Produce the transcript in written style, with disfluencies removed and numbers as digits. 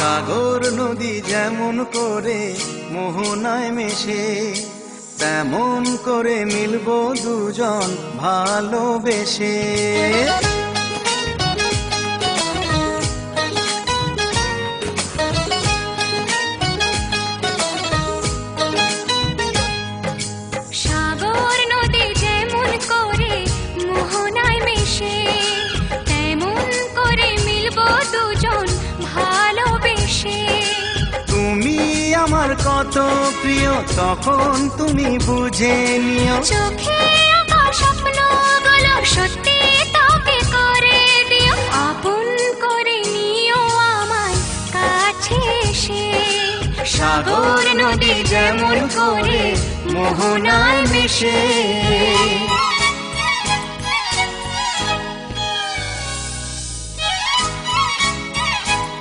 সাগর নদী যেমন করে মোহনায় মেশে, তেমন করে মিলবো দুজন ভালোবেসে। সাগর নদী যেমন করে মোহনায় মেশে, তেমন করে মিলবো দুজন ভালোবেসে। তুমি আমার কত প্রিয় তখন তুমি বুঝে নিও, চোখে আঁকা স্বপ্নগুলো সত্যি তবে করে দিও, আপন করে নিও আমায় কাছে এসে। সাগর নদী যেমন করে মোহনায় মেশে।